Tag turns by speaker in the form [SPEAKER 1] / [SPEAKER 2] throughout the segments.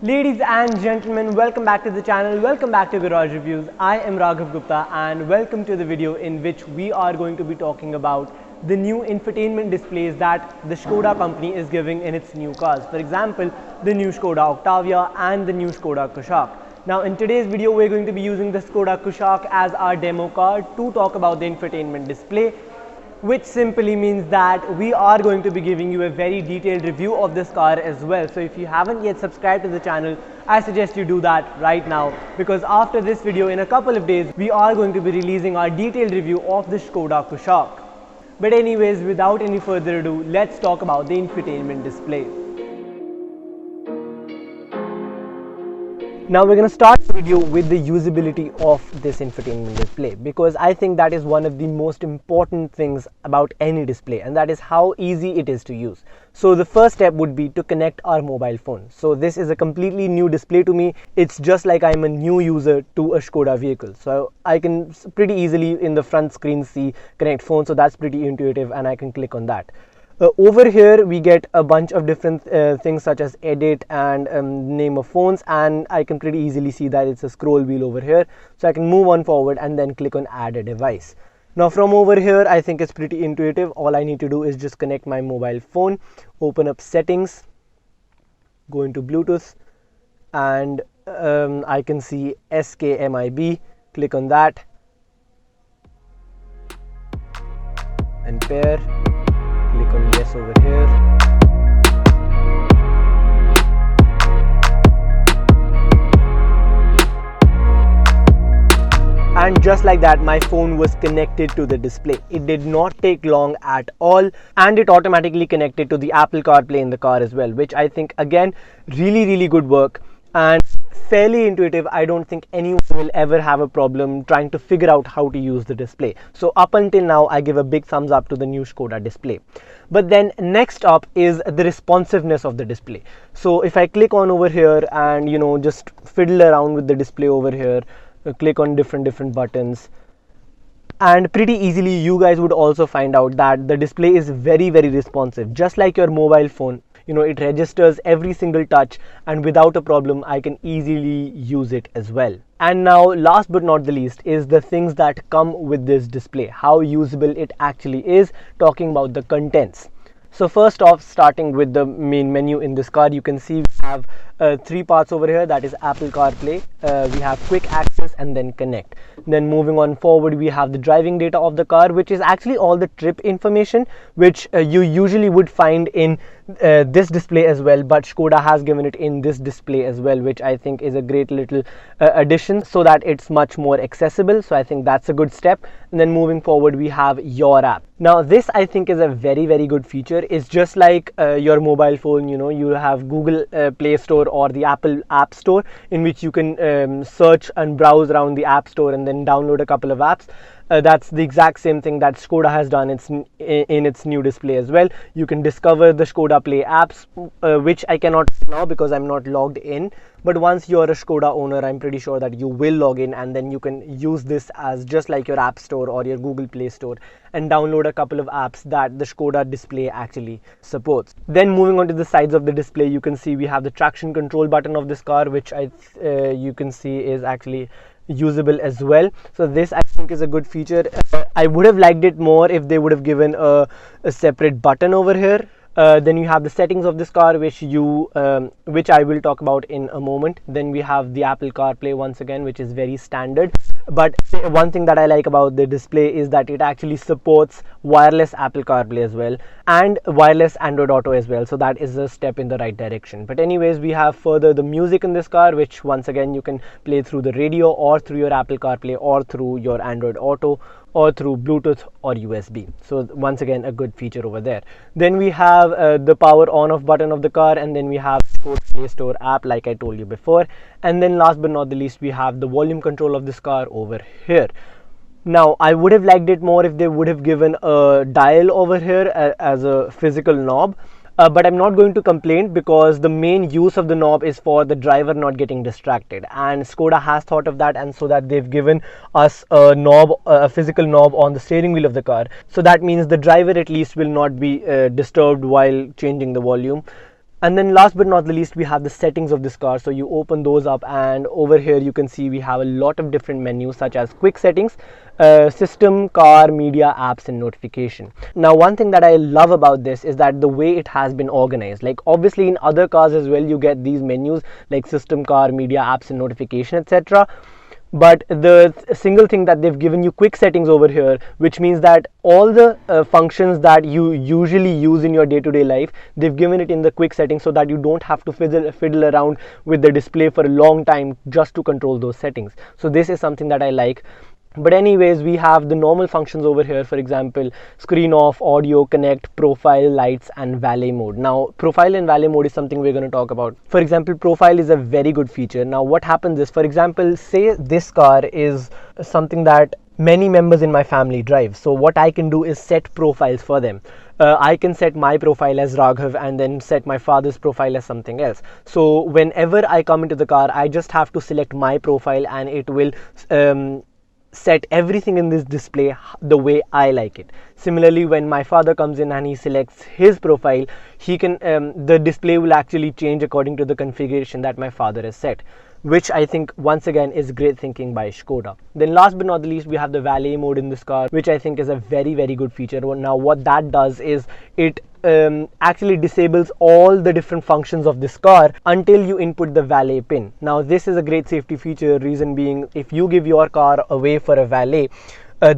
[SPEAKER 1] Ladies and gentlemen, welcome back to the channel, welcome back to Garage Reviews. I am Raghav Gupta and welcome to the video in which we are going to be talking about the new infotainment displays that the Skoda company is giving in its new cars. For example, the new Skoda Octavia and the new Skoda Kushaq. Now in today's video, we're going to be using the Skoda Kushaq as our demo car to talk about the infotainment display, which simply means that we are going to be giving you a very detailed review of this car as well. So if you haven't yet subscribed to the channel, I suggest you do that right now, because after this video in a couple of days we are going to be releasing our detailed review of the Skoda Kushaq. But anyways, without any further ado, let's talk about the infotainment display. Now we're going to start the video with the usability of this infotainment display, because I think that is one of the most important things about any display, and that is how easy it is to use. So the first step would be to connect our mobile phone. So this is a completely new display to me. It's just like I'm a new user to a Skoda vehicle. So I can pretty easily in the front screen see connect phone. So that's pretty intuitive and I can click on that. Over here we get a bunch of different things such as edit and name of phones, and I can pretty easily see that it's a scroll wheel over here, so I can move on forward and then click on add a device. Now from over here I think it's pretty intuitive. All I need to do is just connect my mobile phone, open up settings, go into Bluetooth, and I can see SKMIB, click on that and pair. Click on yes over here. And just like that, my phone was connected to the display. It did not take long at all, and it automatically connected to the Apple CarPlay in the car as well, which I think again really good work and fairly intuitive. I don't think anyone will ever have a problem trying to figure out how to use the display. So up until now I give a big thumbs up to the new Skoda display. But then next up is the responsiveness of the display. So if I click on over here and just fiddle around with the display over here, click on different buttons, and pretty easily you guys would also find out that the display is very responsive, just like your mobile phone. It registers every single touch, and without a problem I can easily use it as well. And now last but not the least is the things that come with this display, how usable it actually is, talking about the contents. So first off, starting with the main menu in this car, you can see we have three parts over here. That is Apple CarPlay, we have quick access, and then connect. Then moving on forward, we have the driving data of the car, which is actually all the trip information which you usually would find in this display as well, but Skoda has given it in this display as well, which I think is a great little addition so that it's much more accessible. So I think that's a good step. And then moving forward, we have your app. Now this I think is a very good feature. It's just like your mobile phone. You have Google Play Store or the Apple App Store, in which you can search and browse around the App Store and then download a couple of apps. That's the exact same thing that Skoda has done in its new display as well. You can discover the Skoda Play apps, which I cannot now because I'm not logged in. But once you're a Skoda owner, I'm pretty sure that you will log in, and then you can use this as just like your App Store or your Google Play Store and download a couple of apps that the Skoda display actually supports. Then moving on to the sides of the display, you can see we have the traction control button of this car, which you can see is actually usable as well. So this I think is a good feature. I would have liked it more if they would have given a separate button over here. Then you have the settings of this car, which I will talk about in a moment. Then we have the Apple CarPlay once again, which is very standard. But one thing that I like about the display is that it actually supports wireless Apple CarPlay as well and wireless Android Auto as well. So that is a step in the right direction. But anyways, we have further the music in this car, which once again you can play through the radio or through your Apple CarPlay or through your Android Auto or through Bluetooth or USB. So once again a good feature over there. Then we have the power on off button of the car, and then we have Play Store app like I told you before. And then last but not the least, we have the volume control of this car over here. Now I would have liked it more if they would have given a dial over here as a physical knob. But I'm not going to complain, because the main use of the knob is for the driver not getting distracted, and Skoda has thought of that, and so that they've given us a knob, a physical knob on the steering wheel of the car. So that means the driver at least will not be disturbed while changing the volume. And then last but not the least, we have the settings of this car. So you open those up, and over here you can see we have a lot of different menus such as quick settings, system, car, media, apps and notification. Now one thing that I love about this is that the way it has been organized. Like obviously in other cars as well you get these menus like system, car, media, apps and notification, etc. But the single thing that they've given you quick settings over here, which means that all the functions that you usually use in your day-to-day life, they've given it in the quick settings so that you don't have to fiddle around with the display for a long time just to control those settings. So this is something that I like. But anyways, we have the normal functions over here. For example, screen off, audio, connect, profile, lights and valet mode. Now profile and valet mode is something we're going to talk about. For example, profile is a very good feature. Now what happens is, for example, say this car is something that many members in my family drive. So what I can do is set profiles for them. I can set my profile as Raghav and then set my father's profile as something else. So whenever I come into the car, I just have to select my profile and it will set everything in this display the way I like it. Similarly, when my father comes in and he selects his profile, he can the display will actually change according to the configuration that my father has set, which I think once again is great thinking by Skoda. Then last but not the least, we have the valet mode in this car, which I think is a very good feature. Now what that does is it actually disables all the different functions of this car until you input the valet pin. Now this is a great safety feature, reason being, if you give your car away for a valet,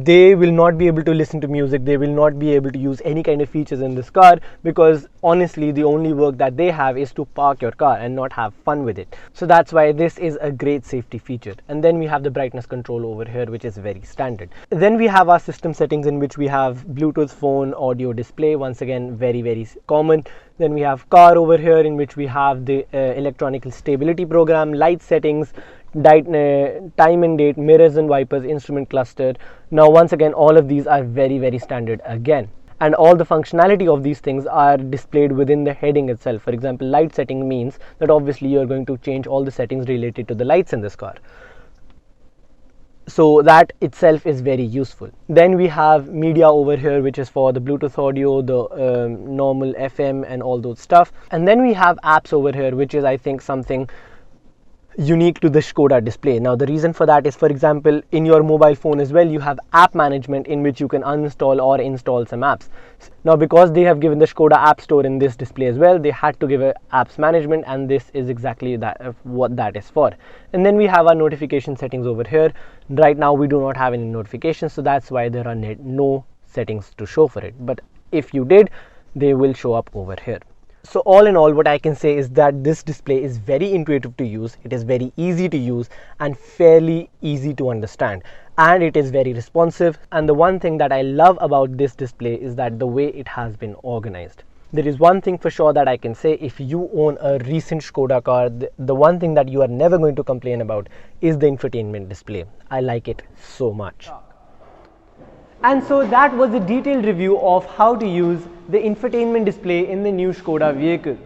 [SPEAKER 1] they will not be able to listen to music, they will not be able to use any kind of features in this car, because honestly the only work that they have is to park your car and not have fun with it. So that's why this is a great safety feature. And then we have the brightness control over here, which is very standard. Then we have our system settings, in which we have Bluetooth, phone, audio, display, once again very common. Then we have car over here, in which we have the electronic stability program, light settings, time and date, mirrors and wipers, instrument cluster. Now once again all of these are very standard again, and all the functionality of these things are displayed within the heading itself. For example, light setting means that obviously you are going to change all the settings related to the lights in this car. So that itself is very useful. Then we have media over here, which is for the Bluetooth audio, the normal FM and all those stuff. And then we have apps over here, which is I think something unique to the Skoda display. Now the reason for that is, for example, in your mobile phone as well you have app management, in which you can uninstall or install some apps. Now because they have given the Skoda app store in this display as well, they had to give a apps management, and this is exactly that what that is for. And then we have our notification settings over here. Right now we do not have any notifications, so that's why there are no settings to show for it, but if you did, they will show up over here. So all in all, what I can say is that this display is very intuitive to use, it is very easy to use and fairly easy to understand, and it is very responsive. And the one thing that I love about this display is that the way it has been organized. There is one thing for sure that I can say: if you own a recent Skoda car, the one thing that you are never going to complain about is the infotainment display. I like it so much. And so that was a detailed review of how to use the infotainment display in the new Skoda vehicles.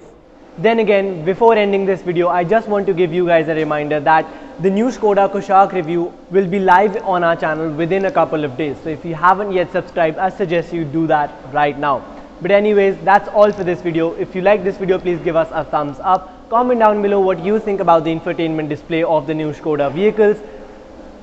[SPEAKER 1] Then again, before ending this video, I just want to give you guys a reminder that the new Skoda Kushaq review will be live on our channel within a couple of days. So if you haven't yet subscribed, I suggest you do that right now. But anyways, that's all for this video. If you like this video, please give us a thumbs up. Comment down below what you think about the infotainment display of the new Skoda vehicles.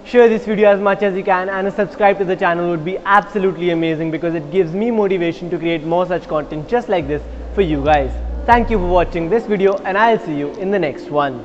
[SPEAKER 1] Share this video as much as you can, and subscribe to the channel would be absolutely amazing, because it gives me motivation to create more such content just like this for you guys. Thank you for watching this video, and I'll see you in the next one.